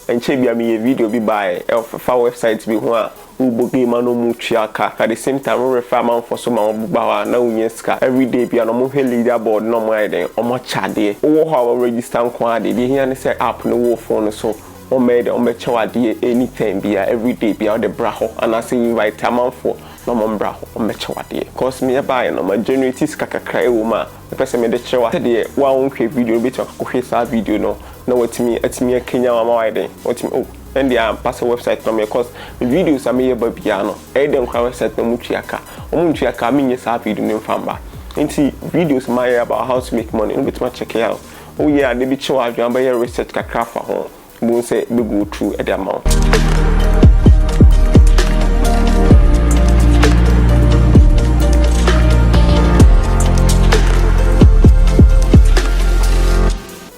enche bia me video bi by fa website bi ho a ubo game no mu triaka at the same time refer man for so ma obuba na unye ska every day bia no mo hwe leaderboard no mo iden omo chade wo ho register nko ade bi hia ne say app no wo phone so o made o me chawade anytime bia every day bia the bra ho and I say invite man for no mo bra ho o me chawade cause me buy no ma generate ska kakra e wo ma person me de chewa de wa wonhwe video bi to ko hwe sa video no na watimi atimi akenya ma widen watimi oh and the pass website no me cause videos am here babia no e dem kwa website no mutuaka omuntuaka me nye sa video no mfamba nti videos my about how to make money no betima check it out oh yeah they be chewa adwan ba research kakra fa ho bo say be go through at the amount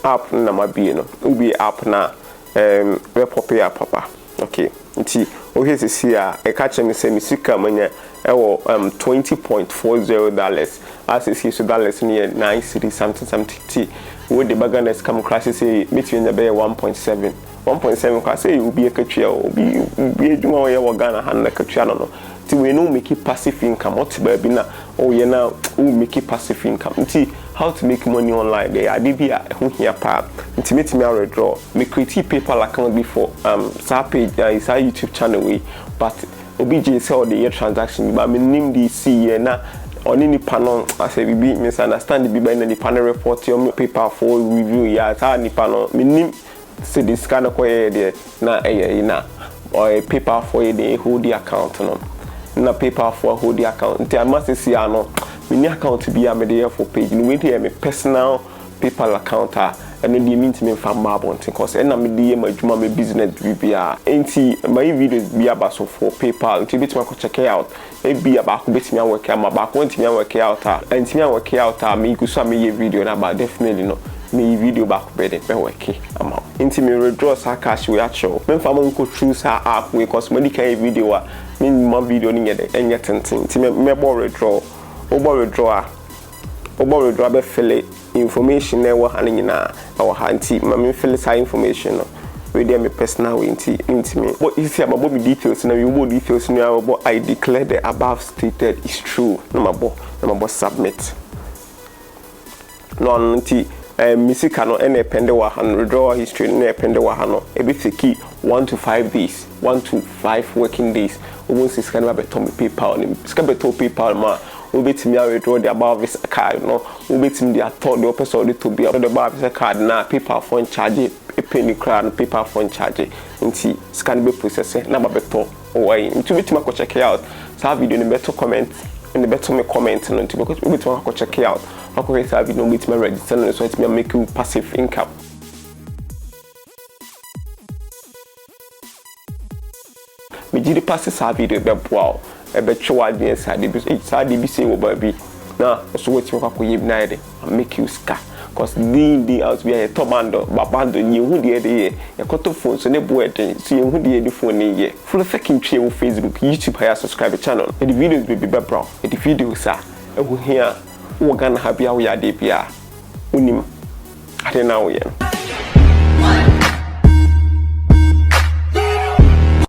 app na mabi no ubi app na we popia papa okay nti o hesi si a e ka chem se misika manya e wo $20.40 as is so dollars near 9 city something with the baganes come crash say between the be 1.7 kwa say you be a katwa obi adwuma wo ye wo Ghana han na katwa no ti we no make passive income what ba bi na o ye na o make passive income nti how to make money online there adibia ho hia pa nti metimi a withdraw me create PayPal account before sa page is our YouTube channel we but obi je say the transaction but me nim the see na oni ni panon as a be misunderstand the be na the panel report your PayPal for review ya sa ni panon me nim say this kind of way there na na or PayPal for the hold the account no na PayPal for hold the account nti I must see ano me account be am there for page no we dey me personal PayPal account and no dey mean to me from Mabontin cause na me dey my adwuma me business bia enti my videos be about so for PayPal nti bit me check it out e be about bit me work am about enti me work out enti me work out me go so me video na about definitely no me video back better be work am enti me withdraw sa cash we actual me fa mo go through sa app we cause me dey video a me my video ni nyede enye tenten enti me bo withdraw withdraw be fill information na wo han nyina wo hanti ma me fill sa information no we dey me personal way inti me what you see about me details na you more details na about I declare the above stated is true no mabo submit no nti misika no ene pende wa han withdraw history na pende wa han no e be fiki 1 to 5 days 1 to 5 working days almost is kind of beto me PayPal ni ska beto PayPal ma we betimi a withdraw the above this card no we betimi the thought the person to be the above this card na PayPal phone charge a penny card PayPal phone charge nti scan be process na ba beto why nti betimi ko check it out sa video ni beto comment and beto me comment no nti because we betimi ko check it out ako sa video no betimi register no so it me make you passive income me di pass sa video be boa e be twa adwen sa de bi say wo ba bi na so wetin kwa koyeb na ide make you scar cause the out be a top bando babando ni hu de ye yakoto phone so ne bo eden so ye hu de the phone ni ye full fucking try wo Facebook YouTube higher subscribe channel the videos be brown the videos are e hu here wo Ghana ha bia wo ya de bia unim ade na wo ye